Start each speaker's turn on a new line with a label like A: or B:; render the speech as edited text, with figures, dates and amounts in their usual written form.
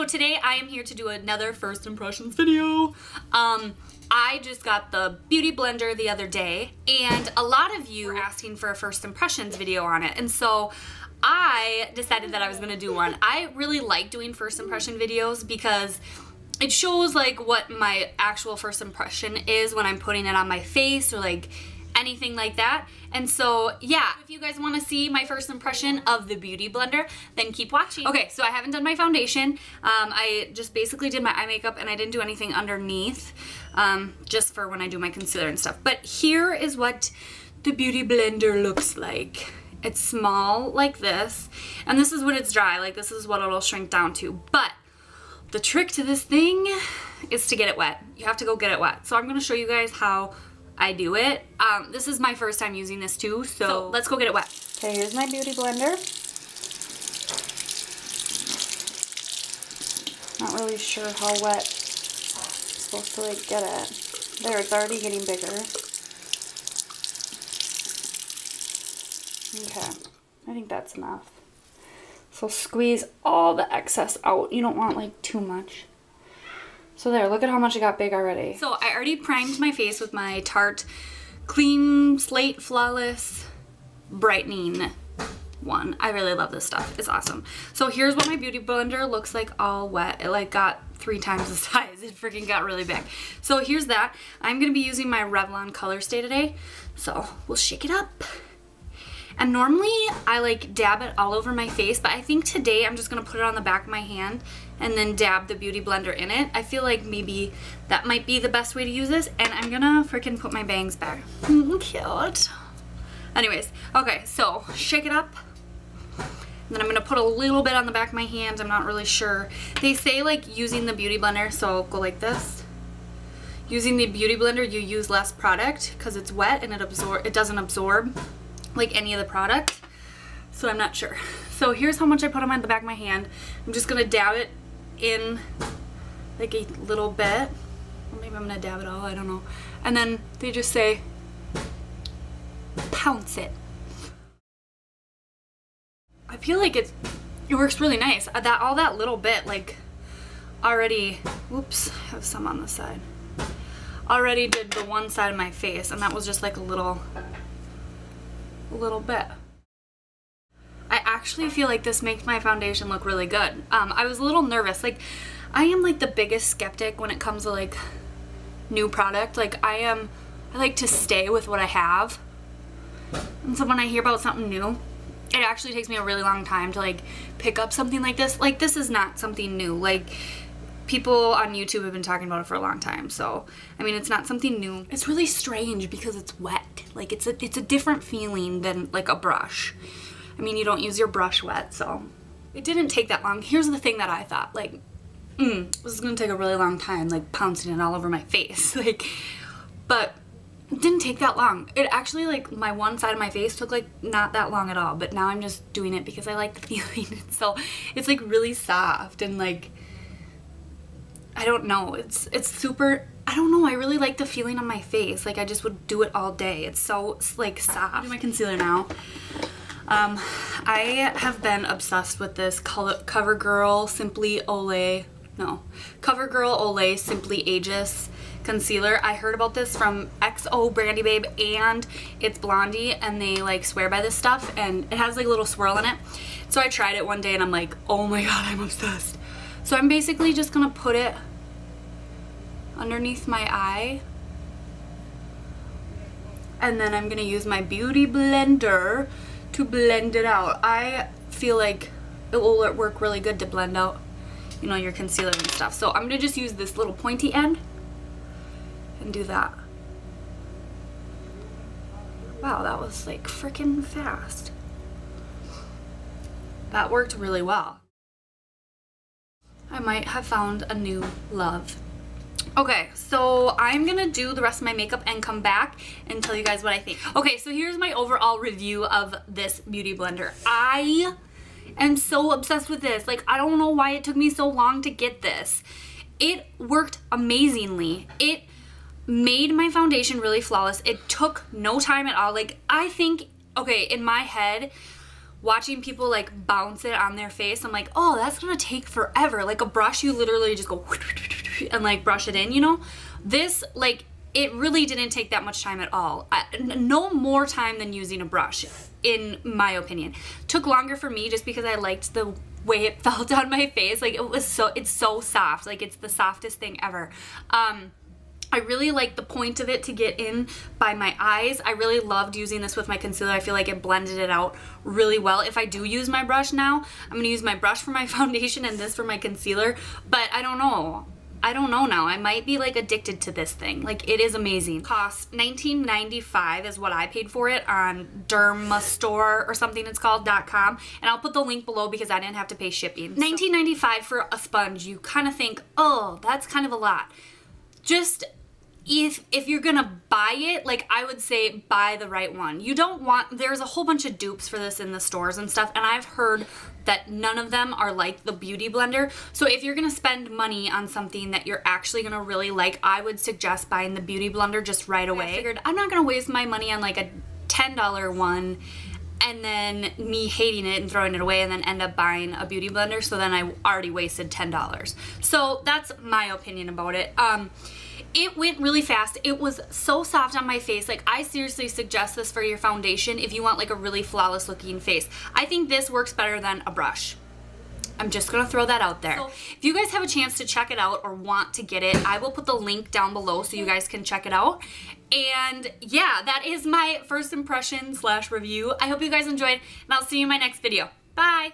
A: So today I am here to do another first impressions video. I just got the Beauty Blender the other day, and a lot of you were asking for a first impressions video on it, and so I decided that I was gonna do one. I really like doing first impression videos because it shows like what my actual first impression is when I'm putting it on my face or like anything like that. And so yeah, if you guys want to see my first impression of the Beauty Blender, then keep watching. Okay, so I haven't done my foundation. I just basically did my eye makeup and I didn't do anything underneath, just for when I do my concealer and stuff. But here is what the Beauty Blender looks like. It's small like this, and this is when it's dry. Like, this is what it'll shrink down to. But the trick to this thing is to get it wet. You have to go get it wet. So I'm gonna show you guys how I do it. This is my first time using this too, so let's go get it wet. Okay, here's my Beauty Blender. Not really sure how wet I'm supposed to like get it. There, it's already getting bigger. Okay, I think that's enough. So squeeze all the excess out. You don't want like too much. So there, look at how much it got big already. So I already primed my face with my Tarte Clean Slate Flawless Brightening one. I really love this stuff. It's awesome. So here's what my Beauty Blender looks like all wet. It like got 3 times the size. It freaking got really big. So here's that. I'm gonna be using my Revlon Colorstay today. So we'll shake it up. And normally I like dab it all over my face, but I think today I'm just gonna put it on the back of my hand and then dab the Beauty Blender in it. I feel like maybe that might be the best way to use this, and I'm gonna freaking put my bangs back. Cute. Anyways, okay, so shake it up. And then I'm gonna put a little bit on the back of my hand. I'm not really sure. They say like using the Beauty Blender, so I'll go like this. Using the Beauty Blender, you use less product because it's wet and it doesn't absorb like any of the product, so I'm not sure. So here's how much I put on the back of my hand. I'm just gonna dab it in like a little bit, or maybe I'm gonna dab it all, I don't know. And then they just say pounce it. I feel like it works really nice. All that little bit like already, whoops, I have some on the side, already did the one side of my face, and that was just like a little bit. I actually feel like this makes my foundation look really good. I was a little nervous. Like, I am like the biggest skeptic when it comes to like new product. Like, I like to stay with what I have. And so when I hear about something new, it actually takes me a really long time to like pick up something like this. Like, this is not something new. Like, people on YouTube have been talking about it for a long time, so I mean, it's not something new. It's really strange because it's wet. Like, it's a different feeling than like a brush. I mean, you don't use your brush wet, so it didn't take that long. Here's the thing that I thought, like, this is gonna take a really long time, like pouncing it all over my face, like, but it didn't take that long. It actually, like, my one side of my face took like not that long at all, but now I'm just doing it because I like the feeling. So it's like really soft and like, I don't know, it's super, I don't know, I really like the feeling on my face. Like, I just would do it all day. It's so like soft. I'll do my concealer now. I have been obsessed with this CoverGirl Simply Simply Ageless concealer. I heard about this from XO Brandy Babe and It's Blondie, and they like swear by this stuff, and it has like a little swirl in it. So I tried it one day and I'm like, oh my god, I'm obsessed. So I'm basically just gonna put it underneath my eye, and then I'm gonna use my Beauty Blender to blend it out. I feel like it will work really good to blend out, you know, your concealer and stuff. So I'm gonna just use this little pointy end and do that. Wow, that was like freaking fast. That worked really well. I might have found a new love. Okay, so I'm gonna do the rest of my makeup and come back and tell you guys what I think. Okay, so here's my overall review of this Beauty Blender. I am so obsessed with this. Like, I don't know why it took me so long to get this. It worked amazingly. It made my foundation really flawless. It took no time at all. Like, I think, okay, in my head, watching people like bounce it on their face, I'm like, oh, that's gonna take forever. Like a brush, you literally just go and like brush it in, you know? This, like, it really didn't take that much time at all. No more time than using a brush, in my opinion. Took longer for me just because I liked the way it felt on my face. Like it's so soft. Like it's the softest thing ever. I really like the point of it to get in by my eyes. I really loved using this with my concealer. I feel like it blended it out really well. If I do use my brush now, I'm gonna use my brush for my foundation and this for my concealer, but I don't know. I don't know now. I might be like addicted to this thing. Like it is amazing. Costs $19.95 is what I paid for it on Dermastore or something it's called .com, and I'll put the link below because I didn't have to pay shipping. $19.95 for a sponge. You kind of think, oh, that's kind of a lot. Just if you're gonna buy it, like I would say buy the right one. You don't want, there's a whole bunch of dupes for this in the stores and stuff, and I've heard that none of them are like the Beauty Blender. So if you're gonna spend money on something that you're actually gonna really like, I would suggest buying the Beauty Blender just right away. I figured I'm not gonna waste my money on like a $10 one and then me hating it and throwing it away and then end up buying a Beauty Blender, so then I already wasted $10. So that's my opinion about it. It went really fast. It was so soft on my face. Like I seriously suggest this for your foundation if you want like a really flawless looking face. I think this works better than a brush. I'm just gonna throw that out there. So if you guys have a chance to check it out or want to get it, I will put the link down below so you guys can check it out. And yeah, that is my first impression / review. I hope you guys enjoyed, and I'll see you in my next video. Bye!